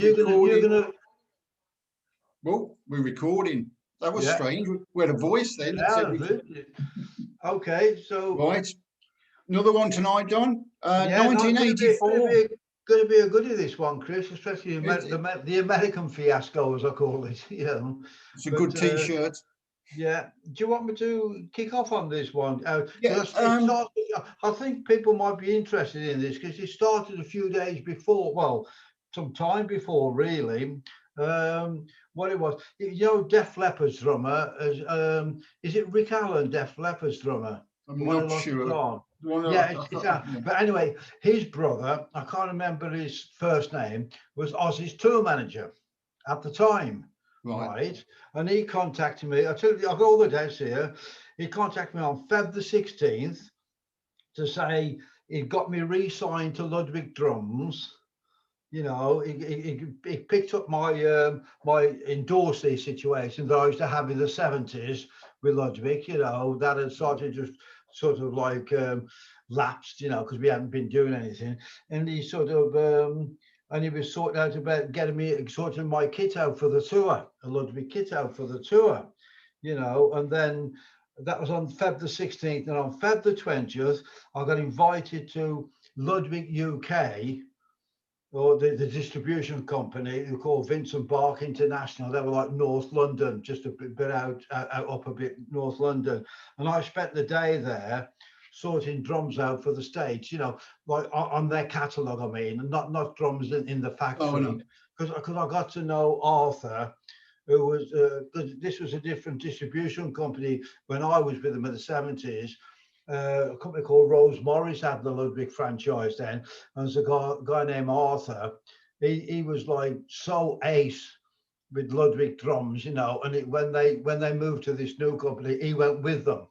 You're gonna. Well, we're recording. That was strange. We had a voice then. Okay, so right, another one tonight, Don. 1984. Going to be a goodie, this one, Chris, especially the American fiasco, as I call it. You know, it's a good T-shirt. Yeah. Do you want me to kick off on this one? Yeah. I think people might be interested in this because it started a few days before. Well, some time before, really. What it was, you know, Def Leppard's drummer is it Rick Allen, Def Leppard's drummer? I'm not sure. But anyway, his brother, I can't remember his first name, was Ozzy's tour manager at the time. Right. And he contacted me. I tell you, I've got all the dates here. He contacted me on Feb the 16th to say he got me re-signed to Ludwig Drums. You know, he picked up my my endorsee situation that I used to have in the 70s with Ludwig. You know, that had started just sort of like lapsed, you know, because we hadn't been doing anything. And he sort of and he was sorting out about getting me sorting my kit out for the tour, a Ludwig kit out for the tour, you know. And then that was on Feb the 16th, and on Feb the 20th, I got invited to Ludwig UK, or the distribution company, who called Vincent Bark International. They were like North London, just a bit out up a bit North London. And I spent the day there sorting drums out for the States, you know, like on their catalogue, I mean, and not drums in the factory. Because I got to know Arthur, who was, this was a different distribution company when I was with them in the 70s. A company called Rose Morris had the Ludwig franchise then, and there's a guy named Arthur. He was like so ace with Ludwig drums, you know, and when they moved to this new company, he went with them.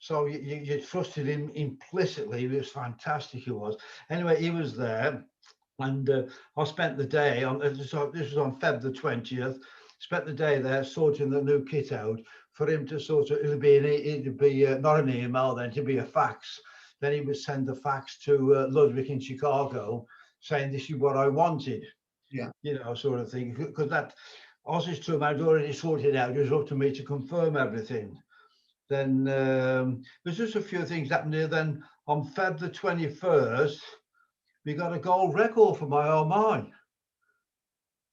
So you trusted him implicitly. It was fantastic. He was. Anyway, he was there, and I spent the day on. This was on Feb the 20th. Spent the day there sorting the new kit out for him to sort of. It'd be not an email then. It'd be a fax. Then he would send the fax to Ludwig in Chicago, saying this is what I wanted. Yeah. You know, sort of thing. Because that Ozzy's tour manager already sorted out. It was up to me to confirm everything. Then there's just a few things happened here. Then on Feb the 21st, we got a gold record for My Oh My.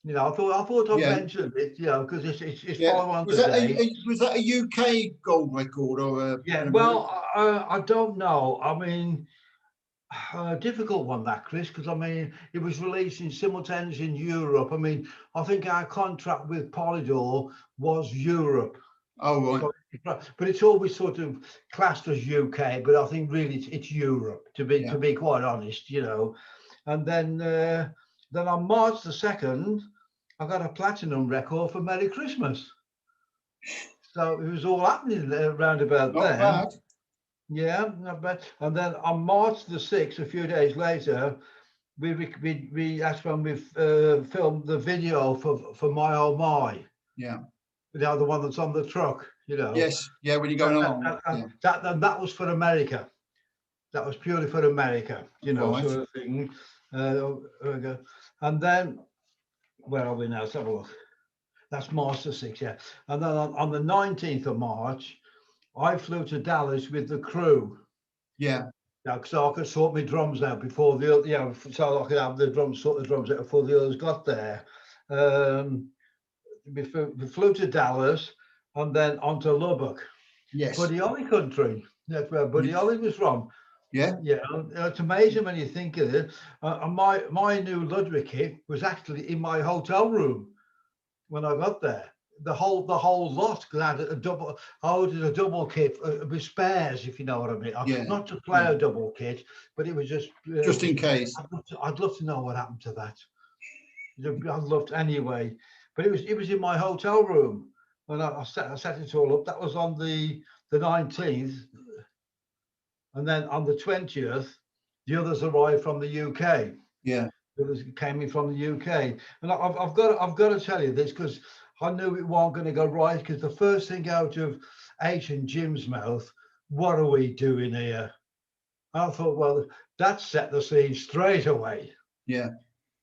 You know, I thought I mentioned it, you know, because it's following on today. Was that a UK gold record or a? Well, I don't know. I mean, a difficult one, that, Chris, because I mean, it was released in simultaneous in Europe. I mean, I think our contract with Polydor was Europe. Oh, right. So, but it's always sort of classed as UK, but I think really it's Europe, to be quite honest, you know. And then on March the 2nd, I got a platinum record for Merry Christmas. So it was all happening around about then. Not bad. Yeah, not bad. And then on March the 6th, a few days later, that's when we filmed the video for My Oh My. Yeah. You know, the one that's on the truck, you know. Yes, yeah, when you're going along. That was for America. That was purely for America, you know, sort of thing. And then, where are we now? Let's have a look. That's March the 6th, yeah. And then on the 19th of March, I flew to Dallas with the crew. Yeah. So I could sort my drums out before the, you know, so I could have the drums, sort the drums out before the others got there. We flew to Dallas and then on to Lubbock. Yes. Buddy Holly country. That's where Buddy Holly was from. Yeah. Yeah. It's amazing when you think of it. And my new Ludwig kit was actually in my hotel room when I got there. The whole lot, because I ordered a double kit with spares, if you know what I mean. Not to play a double kit, but it was just in case. I'd love to know what happened to that. I'd love to anyway. But it was in my hotel room when I set it all up. That was on the 19th, and then on the 20th, the others arrived from the UK. Yeah, the others came in from the UK, and I've got to tell you this because I knew it wasn't going to go right. Because the first thing out of H and Jim's mouth, "What are we doing here?" I thought, well, that set the scene straight away. Yeah.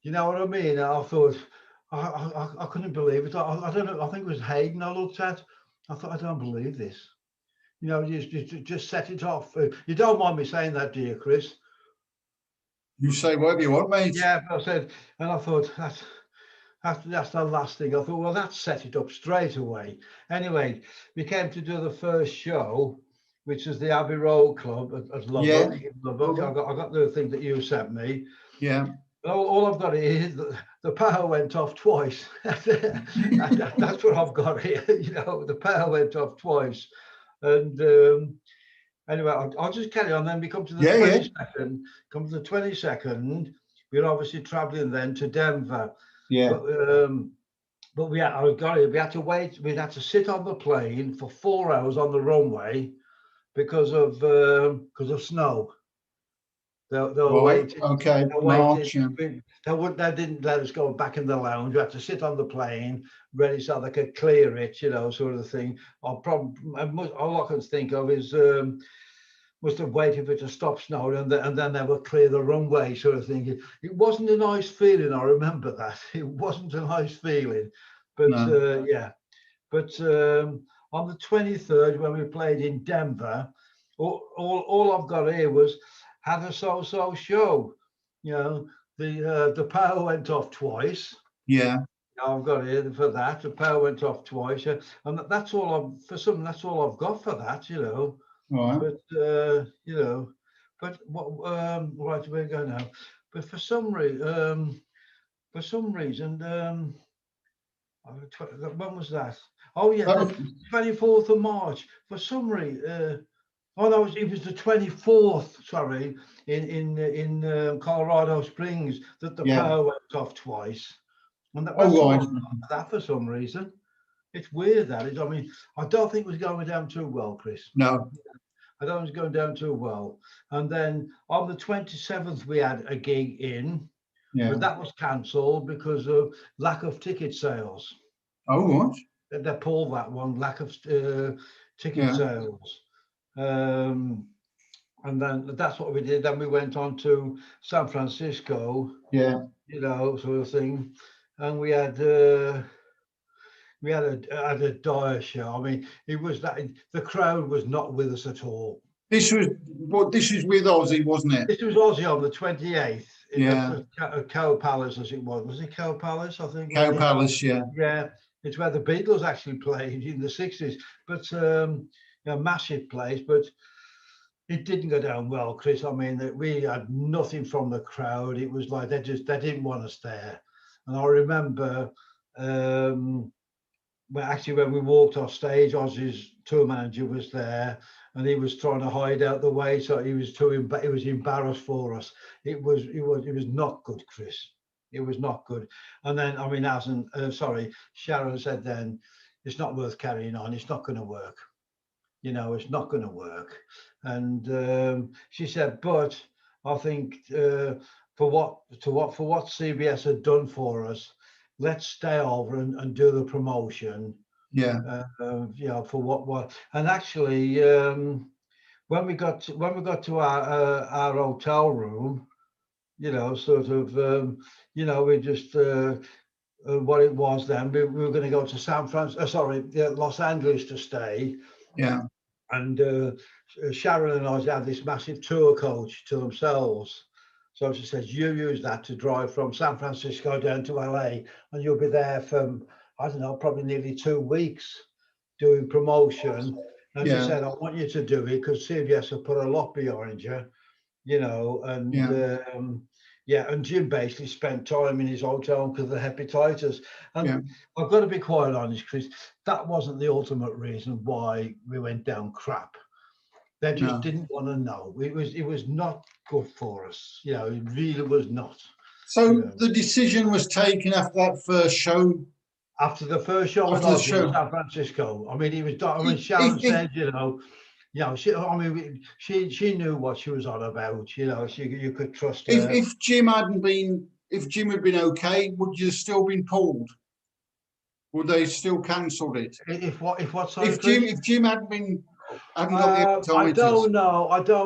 You know what I mean? I thought, I couldn't believe it. I don't know. I think it was Hayden I looked at. I thought, I don't believe this. You know, you just set it off. You don't mind me saying that, do you, Chris? You say whatever you want, mate. Yeah, I said, and I thought that's the last thing. I thought, well, that set it up straight away. Anyway, we came to do the first show, which is the Abbey Road Club at Lubbock. Yeah. Lubbock. I got the thing that you sent me. Yeah. All I've got here is the power went off twice. That's what I've got here. You know, the power went off twice. And anyway, I'll just carry on. Then we come to the 22nd. Come to the 22nd. We're obviously traveling then to Denver. Yeah. But we had to wait. We had to sit on the plane for 4 hours on the runway because of snow. They were waiting. Okay. March, yeah. They didn't let us go back in the lounge. We had to sit on the plane, ready so they could clear it, you know, sort of thing. All I can think of is must have waited for it to stop snowing, and then they would clear the runway, sort of thing. It wasn't a nice feeling. I remember that. It wasn't a nice feeling, but no. Yeah. But on the 23rd, when we played in Denver, all I've got here was had a so-so show. You know, the power went off twice. Yeah. I've got here for that. The power went off twice, and that's all that's all I've got for that. You know. Right. But you know, but what? Right, where we go now? But for some reason, when was that? Oh yeah, the 24th of March. For some reason, oh no, it was the 24th. Sorry, in Colorado Springs that the power went off twice, and that for some reason. It's weird that is. I mean, I don't think it was going down too well, Chris. No. I don't think it was going down too well. And then on the 27th, we had a gig in, but that was cancelled because of lack of ticket sales. Oh, what? They pulled that one, lack of ticket sales. And then that's what we did. Then we went on to San Francisco, you know, sort of thing. And we had a dire show. I mean, it was that the crowd was not with us at all. This is with Ozzy, wasn't it? This was Ozzy on the 28th. Yeah. Cow Palace, as it was. Was it Cow Palace? I think. Cow Palace, yeah. Yeah, it's where the Beatles actually played in the 60s. But a massive place, but it didn't go down well, Chris. I mean, we had nothing from the crowd. It was like they didn't want us there. And I remember. Well, actually, when we walked off stage, Ozzy's tour manager was there, and he was trying to hide out the way, so he was embarrassed for us. It was not good, Chris. It was not good. And then, I mean, Sharon said then, it's not worth carrying on. It's not going to work. You know, it's not going to work. And she said, but I think for what CBS had done for us, let's stay over and do the promotion. Yeah. For what? And actually, when we got to our hotel room, you know, sort of, you know, we just what it was then. We were going to go to Los Angeles to stay. Yeah. And Sharon and I had this massive tour coach to themselves. So she says, you use that to drive from San Francisco down to LA, and you'll be there for, I don't know, probably nearly 2 weeks doing promotion. And she said, I want you to do it because CBS have put a lot behind you, you know. And and Jim basically spent time in his hotel because of the hepatitis. And I've got to be quite honest, Chris, that wasn't the ultimate reason why we went down crap. They just didn't want to know. It was not good for us. You know, it really was not. So the decision was taken after that first show. After the first show in San Francisco. I mean, it was. I mean, Sharon said, she knew what she was on about. You know, you could trust her. If Jim had been okay, would you still been pulled? Would they still cancelled it? If Jim hadn't been. I don't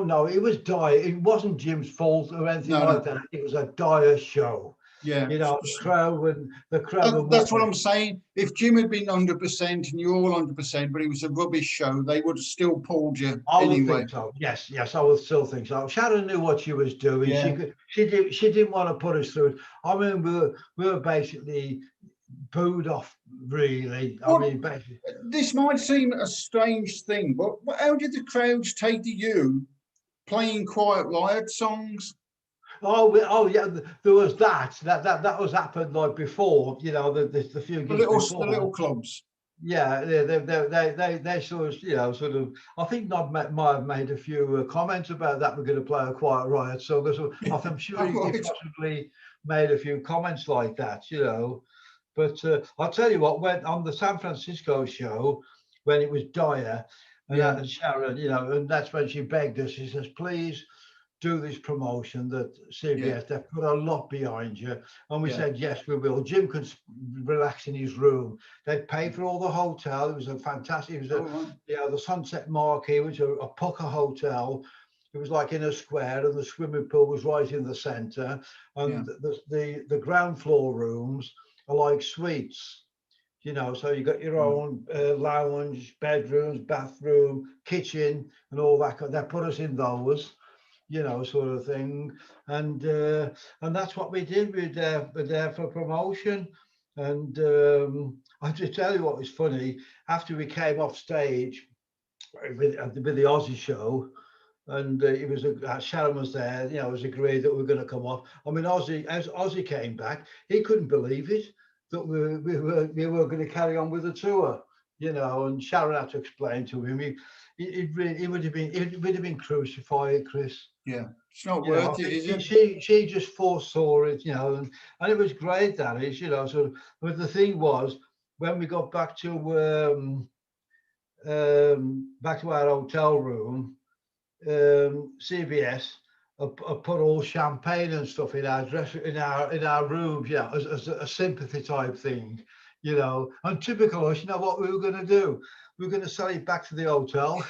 know. It was dire. It wasn't Jim's fault or anything like that. It was a dire show. Yeah. You know, the crowd. That's what I'm saying. If Jim had been 100% and you're all 100%, but it was a rubbish show, they would have still pulled you I would anyway. think so. Yes, I would still think so. Sharon knew what she was doing. Yeah. She didn't want to put us through it. I mean, we were basically booed off, really. I mean, basically. This might seem a strange thing, but how did the crowds take to you playing Quiet Riot songs? Oh yeah, there was that was happened like before, you know, the few gigs before. The little clubs. Yeah, they sort of, you know, sort of. I think Nob might have made a few comments about that. We're going to play a Quiet Riot song. I'm sure he possibly made a few comments like that, you know. But I'll tell you what, when on the San Francisco show, when it was dire, and Sharon, you know, and that's when she begged us. She says, please do this promotion that CBS, they've put a lot behind you. And we said, yes, we will. Jim could relax in his room. They'd pay for all the hotel. It was a fantastic, it was you know, the Sunset Marquee, which was a pucker hotel. It was like in a square, and the swimming pool was right in the center. And the ground floor rooms are like suites, you know, so you got your own lounge, bedrooms, bathroom, kitchen, and all that. They put us in those, you know, sort of thing, and that's what we did. We're there for promotion, and I have to tell you what was funny. After we came off stage with the Aussie show, and it was Sharon was there, you know, it was agreed that we were going to come off. I mean, as Ozzy came back, he couldn't believe it that we were going to carry on with the tour, you know, and Sharon had to explain to him. It would have been crucified, Chris. Yeah, it's not worth it, is it? She just foresaw it, you know, and it was great. That is, you know, sort of. But the thing was, when we got back to our hotel room, CBS put all champagne and stuff in our rooms, yeah, as a sympathy type thing, you know. And typical us, you know what we were going to do? We were going to sell it back to the hotel,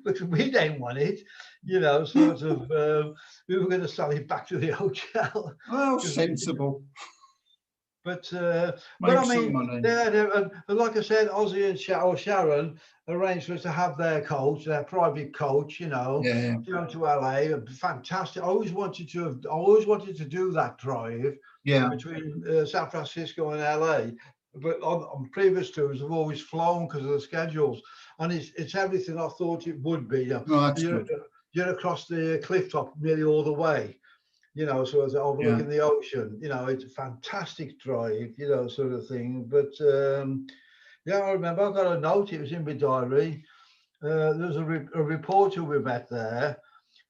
but we didn't want it, you know. Sort of, we were going to sell it back to the hotel. Well, sensible. But I mean, like I said, Ozzy and Sharon arranged for us to have their coach, their private coach, you know, down to LA. Fantastic. I always wanted to do that drive between San Francisco and LA. But on previous tours, I've always flown because of the schedules, and it's everything I thought it would be. You're across the cliff top nearly all the way, you know, so it's overlooking the ocean. You know, it's a fantastic drive, you know, sort of thing. But I remember I got a note. It was in my diary. There was a reporter we met there.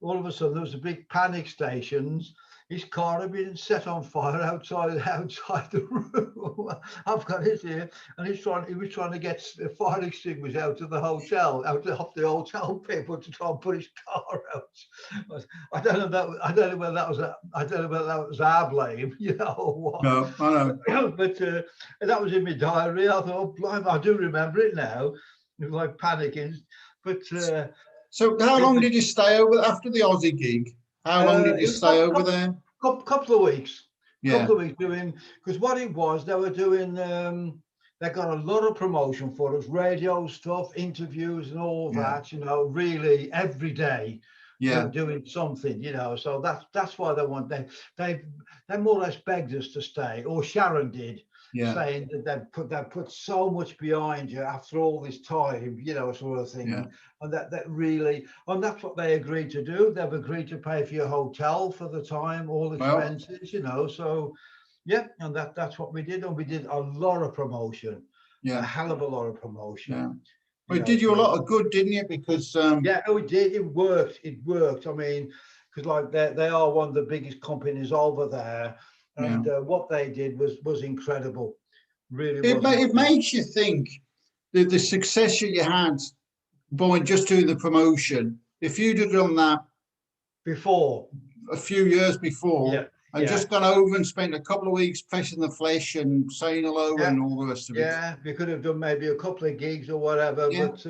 All of a sudden, there was a big panic stations. His car had been set on fire outside the room. I've got it here, and he was trying to get fire extinguishers out of the hotel, off the hotel people to try and put his car out. I don't know whether that was our blame, you know, or what. No, I know. But that was in my diary. I thought, blimey, I do remember it now. It was like panicking. But so, how long did you stay over after the Aussie gig? How long did you stay over there? Couple of weeks. Yeah. Couple of weeks doing, because what it was, they were doing, they got a lot of promotion for us, radio stuff, interviews and all that, you know, really every day. Doing something, you know. So that's why they more or less begged us to stay, or Sharon did. Saying that they put so much behind you after all this time, you know, sort of thing, and that really, and that's what they agreed to do. They've agreed to pay for your hotel for the time, all expenses, you know. So, and that's what we did, and we did a lot of promotion, a hell of a lot of promotion. Yeah. Well, it did you a lot of good, didn't it? Because it did. It worked. I mean, because like they are one of the biggest companies over there. And what they did was incredible, really. It makes you think that the success that you had by just doing the promotion, if you'd have done that before, a few years before, and just gone over and spent a couple of weeks pressing the flesh and saying hello and all the rest of it. Yeah, we could have done maybe a couple of gigs or whatever, but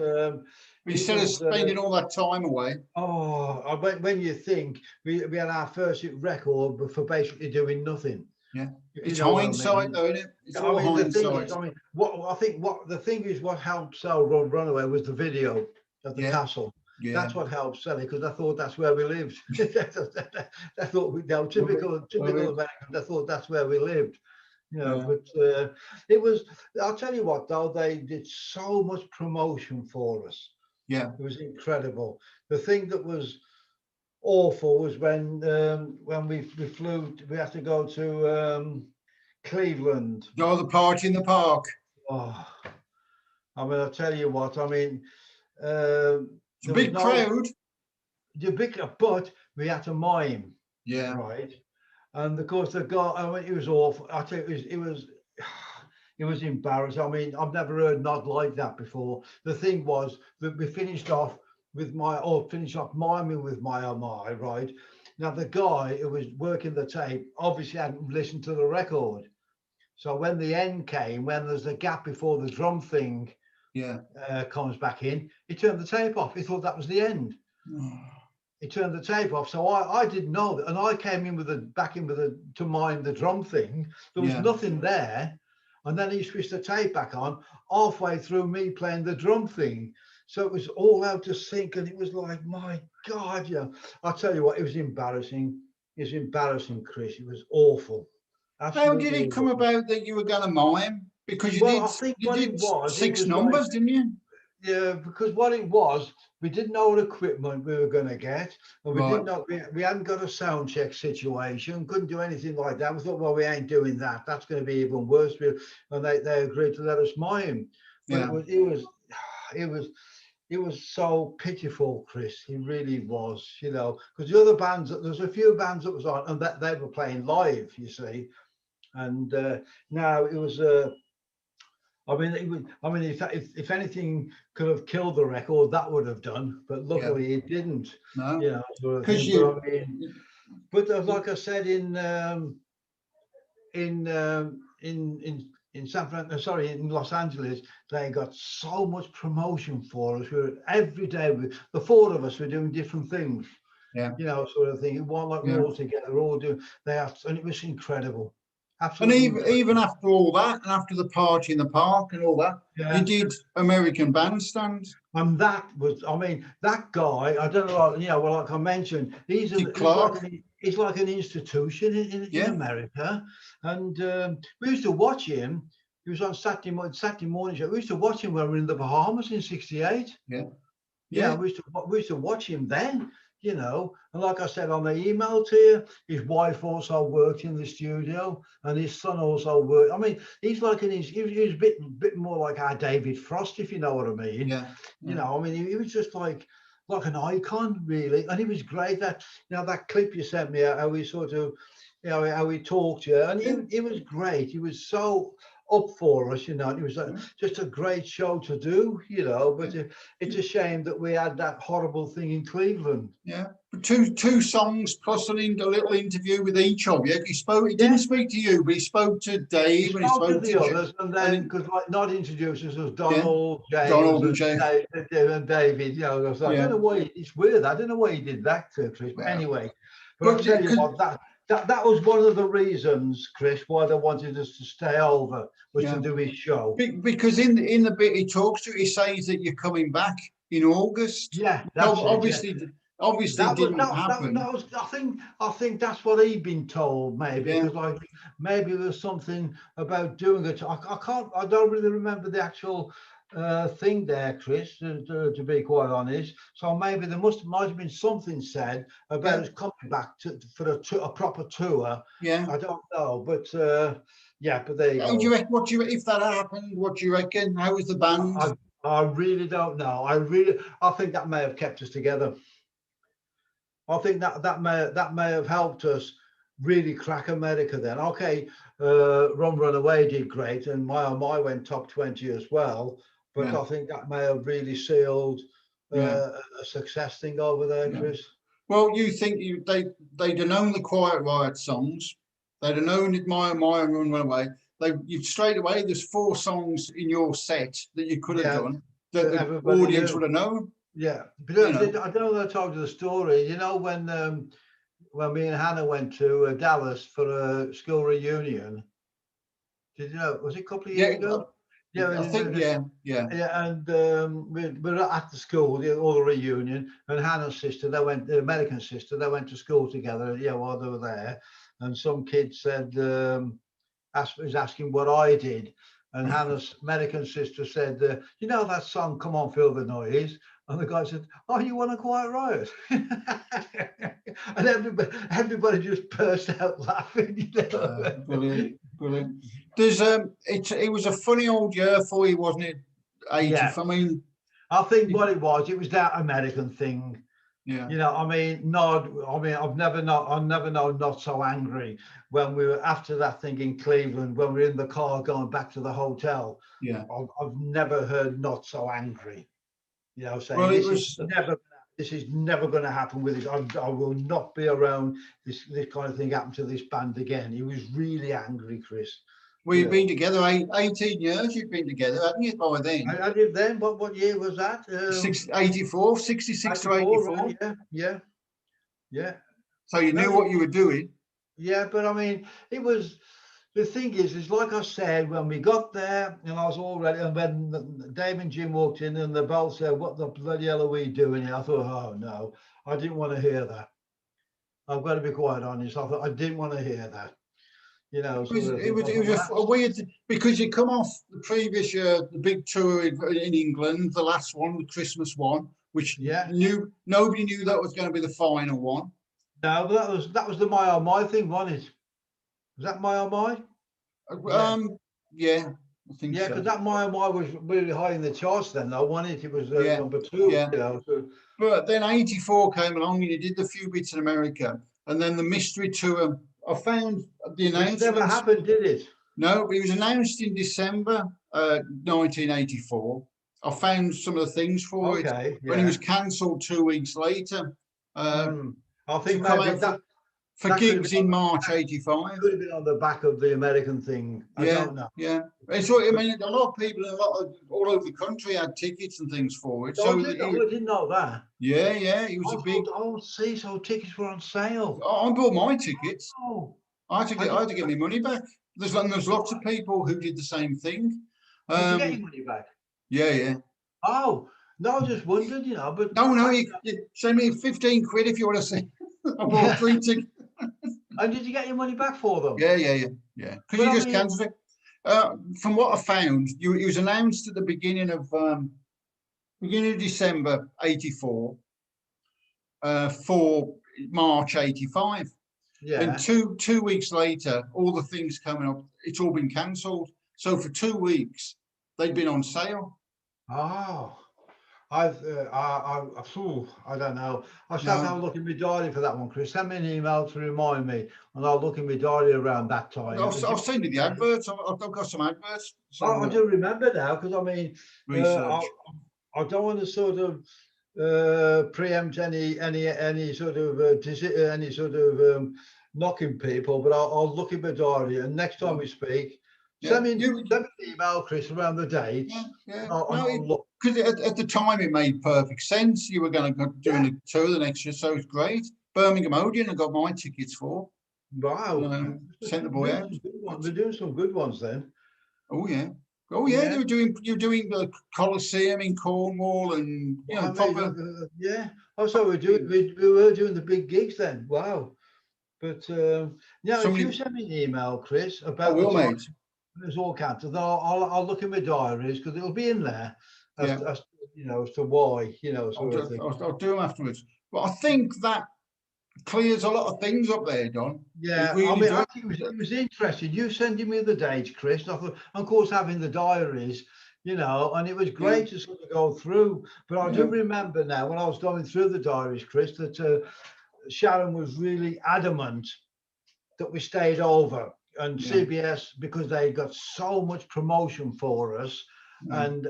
Instead of spending all that time away. Oh, when you think we had our first hit record for basically doing nothing. Yeah, You it's know what I hindsight, mean? though, isn't it? It's I all mean, the thing hindsight. is, I mean, what the thing is, what helped sell Runaway was the video of the castle. Yeah, That's what helped sell it, because I thought that's where we lived. I thought we, no, typical Americans. I thought that's where we lived. You know, but it was. I'll tell you what, though, they did so much promotion for us. Yeah, It was incredible. The thing that was awful was when we flew. We had to go to Cleveland. go the party in the park. Oh, I mean, I'll tell you what. I mean, It's a big crowd. The big, but we had to mime. Yeah. Right. And of course, the guy. I mean, it was awful. I tell you, it was embarrassing. I mean, I've never heard not like that before. The thing was that we finished off with miming with my oh my, right? Now the guy who was working the tape obviously hadn't listened to the record. So when the end came, when there's a gap before the drum thing comes back in, he turned the tape off. He thought that was the end. He turned the tape off. So I didn't know that. And I came in to mime the drum thing. There was nothing there. And then he switched the tape back on halfway through me playing the drum thing. So it was all out of sync. And it was like, my God, I'll tell you what, it was embarrassing. It was embarrassing, Chris. It was awful. Absolutely. How did it come about that you were going to mime? Because you did six numbers, didn't you? Yeah, because what it was, we didn't know what equipment we were going to get, and we didn't know we hadn't got a sound check situation, couldn't do anything like that. We thought, well, we ain't doing that. That's going to be even worse. And they agreed to let us mime. But it was so pitiful, Chris. It really was, because the other bands, there's a few bands that was on, and that they were playing live, you see. And now it was. I mean, if anything could have killed the record, that would have done. But luckily, it didn't. No, because but like I said, in Los Angeles, they got so much promotion for us. Every day, the four of us were doing different things. Sort of thing. It wasn't like we're all together, all doing. And it was incredible. Absolutely. And even after all that, and after the party in the park and all that, you did American Bandstand. And that was, I mean, that guy, I don't know, well, like I mentioned, he's like an institution in America. And we used to watch him. He was on Saturday morning show. We used to watch him when we were in the Bahamas in '68. Yeah. We used to watch him then. And like I said on the email to you, his wife also worked in the studio, and his son also worked. I mean, he's like he was a bit more like our David Frost, if you know what I mean. I mean, he was just like an icon, really, and he was great. That that clip you sent me, how he sort of, how he talked to you, and he was great. He was so up for us, and it was just a great show to do, but it's a shame that we had that horrible thing in Cleveland. Two songs plus a little interview with each of you. He didn't speak to you, but he spoke to Dave, and he spoke to the others, and then because not introduced us as Donald, James, and David. I was like, I don't know why. It's weird. I don't know why he did that to Chris, but anyway. But I'll tell you what, that was one of the reasons, Chris, why they wanted us to stay over, was to do his show. Because in the bit he talks to, he says that you're coming back in August. Obviously that didn't happen. I think that's what he'd been told, maybe, because maybe there's something about doing it. I don't really remember the actual thing there, Chris, to be quite honest. So maybe there might have been something said about us coming back for a proper tour. I don't know, but but there you go. If that happened, what do you reckon? How was the band? I really don't know. I think that may have kept us together. I think that may have helped us really crack America then. Okay, Runaway did great, and My Oh My went top 20 as well. But I think that may have really sealed a success thing over there, Chris. Well, you think they'd have known the Quiet Riot songs, they'd have known My Oh My and Runaway. You straight away. There's 4 songs in your set that you could have done that the audience would have known. Yeah, but You know. I don't know if I told you the story. You know, when me and Hannah went to Dallas for a school reunion. Did you know? Was it a couple of years Yeah, ago? Yeah, I think, yeah. yeah, and we were at the school, all the reunion, and Hannah's sister, the American sister, they went to school together. Yeah, while they were there, and some kid said, was asking what I did, and Hannah's American sister said, "You know that song, Come On, Feel the Noise." And the guy said, "Oh, you want a quiet riot?" And everybody just burst out laughing. You know? Brilliant, brilliant. There's it was a funny old year for you, wasn't it? 80. Yeah. I mean, I think what it was that American thing. yeah, You know, I mean, I've never known not so angry when we were after that thing in Cleveland, when we were in the car going back to the hotel. yeah. I've never heard not so angry. You know, saying Well, it was. this is never going to happen with it. I will not be around this kind of thing happen to this band again. He was really angry, Chris. We've been together 18 years. You've been together, haven't you, by then? I did then. What year was that? 84, 66 to 84, 84. right? Yeah. So you knew No, what you were doing. yeah, but I mean, it was. The thing is like I said, when we got there, and I was all ready, and when Dave and Jim walked in, and they both said, "What the bloody hell are we doing here?" I thought, "Oh no, I didn't want to hear that." I've got to be quite honest. I thought I didn't want to hear that. You know, sort of It thing. was, it was a weird, because you come off the previous year, the big tour in England, the last one, the Christmas one, which nobody knew that was going to be the final one. No, but that was the My Oh My thing, wasn't it? Was that My Oh My? Yeah, I think yeah, so. because that My Oh My was really high in the charts then, though, wasn't it? It was number 2. Yeah. You know, so. But then 84 came along, and you did the few bits in America, and then the mystery tour. I found the announcement. Which never happened, did it? No, it was announced in December 1984. I found some of the things for it, and it was cancelled 2 weeks later. I think maybe for gigs in March 85. Could have been on the back of the American thing. I don't know. Yeah. So, I mean, a lot of people all over the country had tickets and things for it. I didn't know that. Yeah, it was a big. Oh, see, so tickets were on sale. I bought my tickets. Oh, I had to get my money back. There's lots of people who did the same thing. Did you get your money back? Yeah. Oh, no, I just wondered, you know, but no, you send me 15 quid if you want to see. I bought 3 tickets. And did you get your money back for them? Yeah. Because you just cancelled it. From what I found, it was announced at the beginning of December 84 for March 85. Yeah. And two weeks later, all the things coming up, it's all been cancelled. So for 2 weeks, they'd been on sale. Oh, I don't know. I should have to look in my diary for that one, Chris. Send me an email to remind me, and I'll look in my diary around that time. I'll send you the adverts. I've got some adverts. So, I do remember now, because I mean, I don't want to sort of preempt any sort of knocking people, but I'll look in my diary, and next time we speak, send me an email, Chris, around the dates. Because at the time it made perfect sense. You were going to go doing a tour the next year, so it's great. Birmingham Odeon, I got my tickets for. Wow! Sent the boy out. They're doing some good ones then. Oh yeah. They were doing. You're doing the Coliseum in Cornwall, and so we were doing the big gigs then. Wow! But if you send me an email, Chris, about it's all cancelled, I'll look in my diaries, because it'll be in there. As to why, I'll do them afterwards. But I think that clears a lot of things up there, Don. Yeah, I think it was interesting. You sending me the dates, Chris. I thought, of course, having the diaries, and it was great to sort of go through. But I do remember now, when I was going through the diaries, Chris, that Sharon was really adamant that we stayed over, and CBS, because they got so much promotion for us. And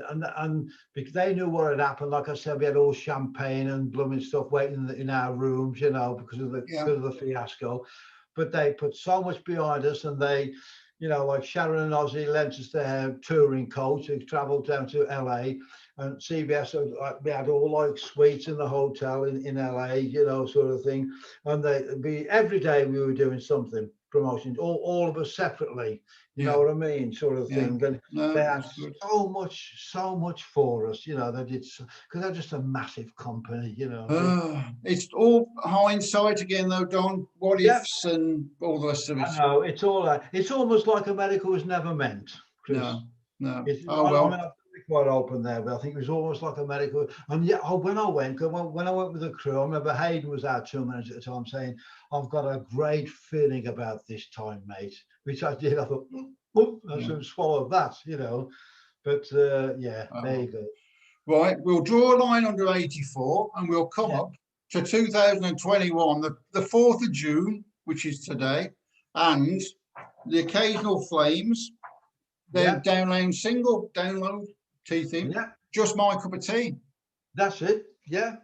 because they knew what had happened, like I said, we had all champagne and blooming stuff waiting in our rooms, because of the fiasco. But they put so much behind us, and they you know, like Sharon and Ozzy lent us their touring coach. They travelled down to LA, and CBS we had all like suites in the hotel in LA, you know, sort of thing. And every day we were doing something, promotions, all of us separately. You know what I mean, sort of thing. And they had so much for us. You know, they did, because they're just a massive company. You know, it's all hindsight again, though, Don. What ifs and all the rest of it. I know, it's all. It's almost like America was never meant, Chris. No. I mean, quite open there, but I think it was almost like America. And yeah, when I went with the crew, I remember Hayden was our tour manager at the time, saying, "I've got a great feeling about this time, mate," which I did. I thought, I should have swallowed that, you know. But there you go. Right, we'll draw a line under 84, and we'll come up to 2021, the 4th of June, which is today, and the Occasional Flames. Their download tea theme. Just my cup of tea. That's it. Yeah.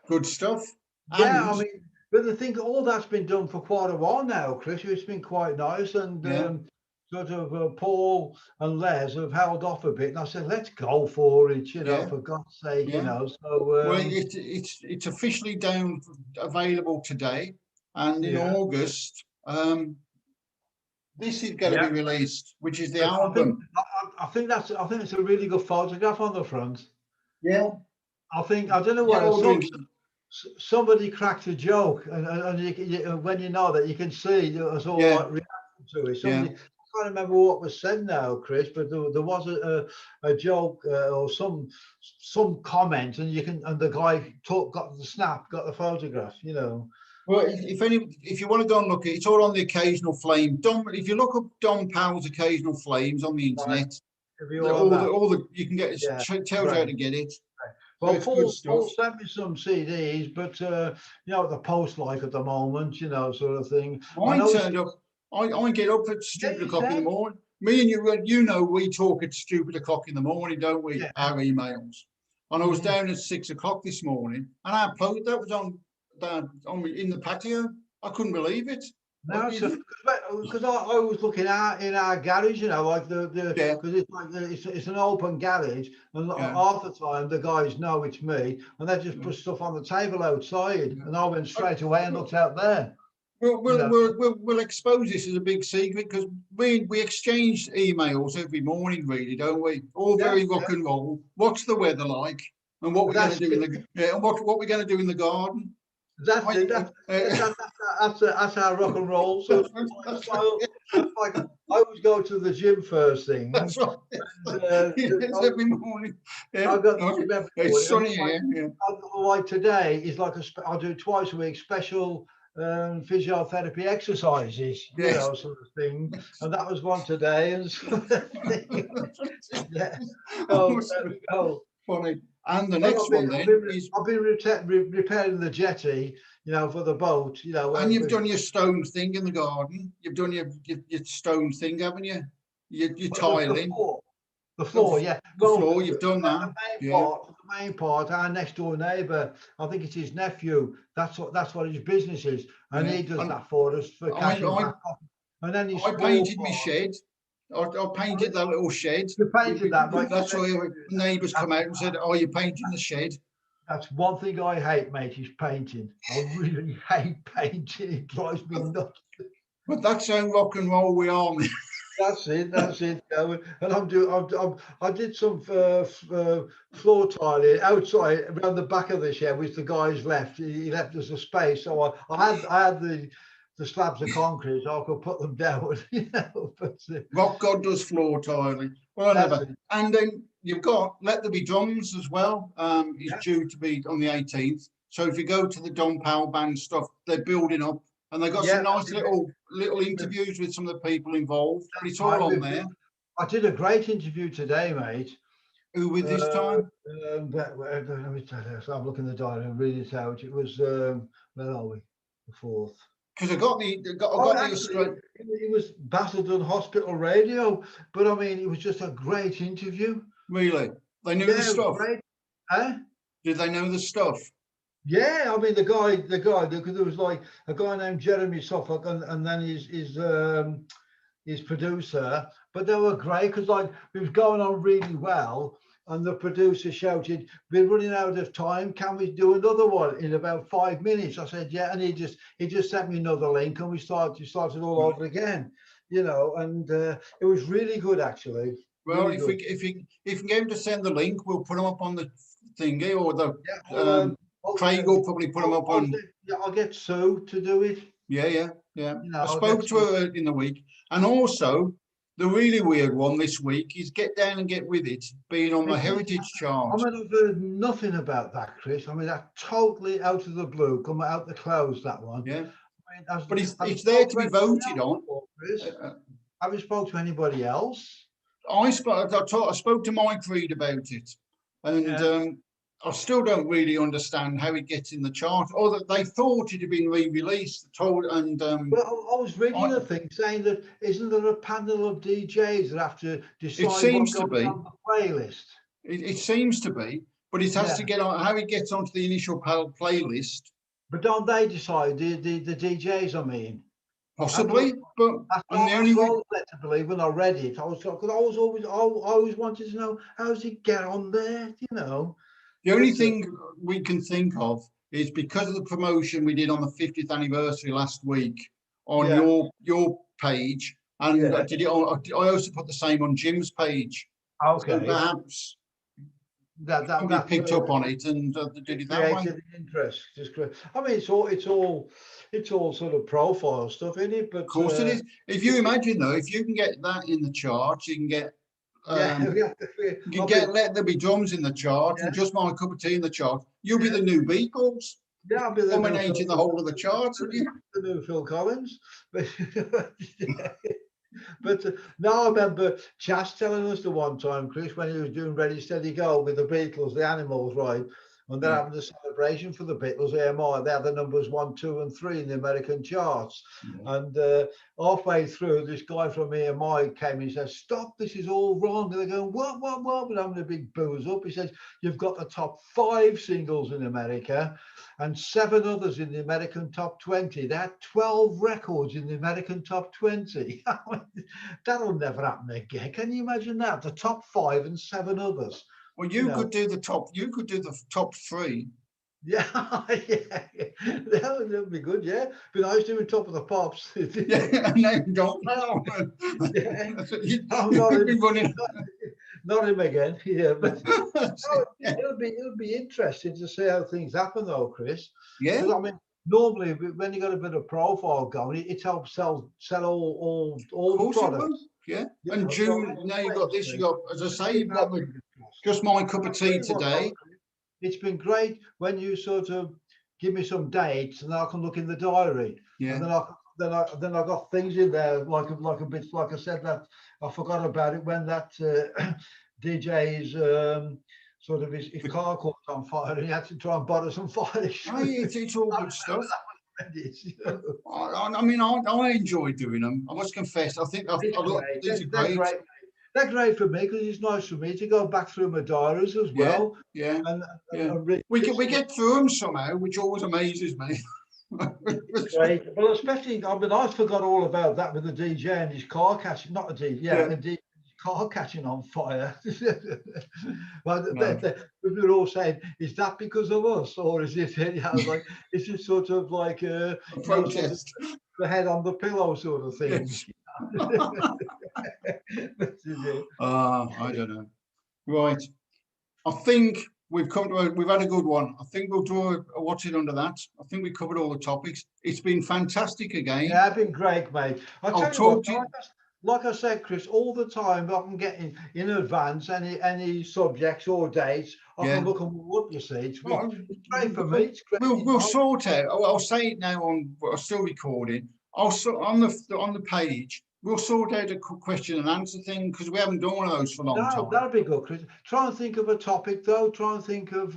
Good stuff. Yeah, I mean, but the thing, all that's been done for quite a while now, Chris. It's been quite nice, and sort of Paul and Les have held off a bit, and I said, let's go for it, you know, for God's sake, you know. So well, it's officially available today, and in August, this is going to be released, which is the album. I think it's a really good photograph on the front. Yeah. I don't know what somebody cracked a joke, and when you know that, you can see there was all like reaction to it. I can't remember what was said now, Chris, but there was a joke or some comment, and the guy got the photograph, you know. Well, if you want to go and look at it, it's all on the Occasional Flame. If you look up Don Powell's Occasional Flames on the internet, you can get it. Tells you how to get it. Well, Paul sent me some CDs, but you know, the post like at the moment, you know, sort of thing. I get up at stupid o'clock in the morning. Me and you know, we talk at stupid o'clock in the morning, don't we? Our emails. And I was down at 6 o'clock this morning, and our post that was on in the patio. I couldn't believe it. No, because I was looking out in our garage, you know, like because it's like it's an open garage, and half the time the guys know it's me, and they just put stuff on the table outside, and I went straight away and looked out there. We'll expose this as a big secret, because we exchange emails every morning, really, don't we? All very rock and roll. What's the weather like, and what we're going to do what we're going to do in the garden. That's our rock and roll. So like I always go to the gym first thing. That's right. Every morning. It's sunny here. Like today is like I do twice a week special physiotherapy exercises, you know, sort of thing. And that was one today. And there we go. Funny. And the next one then is I've been repairing the jetty, you know, for the boat, you know. And you've done your stone thing in the garden. You've done your stone thing, haven't you? Your tiling. The floor, yeah. The floor, you've done that. The main part, our next door neighbour, I think it's his nephew. That's what his business is, and he does that for us for cash. And then I painted my shed. I painted that little shed. You painted that, right? That's why neighbours come out and said, "Oh, you're painting the shed." That's one thing I hate, mate, is painting. I really hate painting. It drives me nuts. But that's how rock and roll we are, man. That's it. And I did some floor tiling outside around the back of the shed, which the guys left. He left us a space, so I had the slabs of concrete, so I could put them down. You know, Rock God does floor tiling. Well, and then you've got Let There Be Drums as well. Is due to be on the 18th. So if you go to the Don Powell band stuff, they're building up, and they've got some nice little interviews with some of the people involved. But it's all on there. I did a great interview today, mate. Who with this time? Let me tell you. So I'm looking at the diary and read it out. It was where are we? The 4th. Because I got the it was Basildon Hospital Radio, but I mean, it was just a great interview. Really? They knew the stuff? Huh? Did they know the stuff? Yeah, I mean, the guy, because there was like a guy named Jeremy Suffolk, and then his his producer, but they were great because like it was going on really well. And the producer shouted, "We're running out of time. Can we do another one in about 5 minutes?" I said, "Yeah." And he just sent me another link, and we started all over again, you know. And it was really good, actually. Well, Really good. if you can get him to send the link, we'll put them up on the thingy, or the Yeah, Craig will probably put them up on. I'll get Sue to do it. Yeah. You know, I spoke to her in the week, and also the really weird one this week is Get Down and Get With It being on the Heritage chart. I mean, I've heard nothing about that, Chris. I mean, that totally out of the blue, come out the clouds, that one. Yeah. I mean, But it's there to be voted on. Have you spoke to anybody else? I spoke to Mike Reed about it, and I still don't really understand how it gets in the chart, or that they thought it had been re-released. Well, I was reading a thing saying that isn't there a panel of DJs that have to decide what goes on the playlist? It seems to be, but it has to get on how it gets onto the initial playlist. But don't they decide the DJs? I mean, possibly, but I'm the only one led to believe when I read it. I was always wanted to know how does it get on there, you know. The only thing we can think of is because of the promotion we did on the 50th anniversary last week on your page, and I also put the same on Jim's page. Okay. So perhaps that picked up on it and did it that way. Interest. Just great. I mean, it's all sort of profile stuff, isn't it? But of course it is. If you imagine though, if you can get that in the charts, you can get. You can Let There Be Drums in the chart and Just My Cup of Tea in the chart. You'll be the new Beatles. Yeah, I'll be dominating the whole of the charts. The new Phil Collins. But now I remember Chas telling us the one time, Chris, when he was doing Ready Steady Go with the Beatles, the Animals, right? And they're having the celebration for the Beatles, AMI. They had the numbers 1, 2, and 3 in the American charts. And halfway through, this guy from AMI came and he says, "Stop, this is all wrong." And they're going, what? We're having a big booze up. He says, "You've got the top 5 singles in America and 7 others in the American top 20. They had 12 records in the American top 20. That'll never happen again. Can you imagine that? The top 5 and 7 others. Well, you could do the top. You could do the top 3. Yeah, that would be good. Yeah, but I was doing Top of the Pops. Not him again. Yeah, but it'll be interesting to see how things happen, though, Chris. Yeah. I mean, normally when you got a bit of profile going, it helps sell all the products. Yeah. And June, now you've got this. You got, as I say, you've got Just My Cup of Tea today. It's been great when you sort of give me some dates and I can look in the diary. Yeah. And then I got things in there like a bit, like I said, that I forgot about it when that DJ's sort of his car caught on fire and he had to try and borrow some fire. It's all good stuff. I mean, I enjoy doing them. I must confess. I think these are great. They're great for me because it's nice for me to go back through my diaries as well. Yeah. We get through them somehow, which always amazes me. Great. Well, especially, I mean, I forgot all about that with the DJ and his car catching, not the DJ, the car catching on fire. But we were all saying, is that because of us, or is it? Like, is it sort of like a protest, the head on the pillow sort of thing? Yes. I don't know. Right. I think we've had a good one. I think we'll do a watch it under that. I think we covered all the topics. It's been fantastic again. Yeah, it's been great, mate. I'll talk to you. Like I said, Chris, all the time I can get in advance any subjects or dates. I can look them up. You see, it's great for me. It's great. We'll sort out. I'll say it now we're still recording. Also on the page. We'll sort out a question and answer thing because we haven't done one of those for a long time. That'd be good, Chris. Try and think of a topic, though. Try and think of...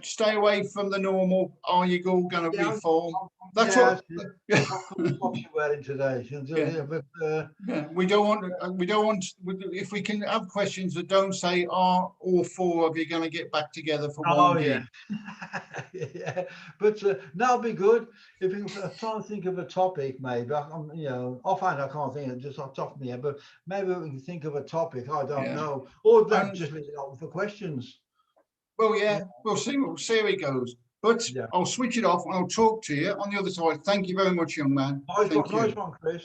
stay away from the normal, are you all going to reform? That's yeah, what. what you're wearing today. Yeah. But Yeah, we don't want, if we can have questions that don't say, are all four of you going to get back together for oh one yeah, gig? yeah. But now it'd be good if you can try and think of a topic. Maybe I'm, you know, offhand I can't think of it just off the top of my head. But maybe we can think of a topic. I don't Yeah. know, or And- just leave it open for questions. Well, yeah, Yeah. we'll see how it goes. But Yeah. I'll switch it off and I'll talk to you on the other side. Thank you very much, young man. Thank you. Nice one, Chris.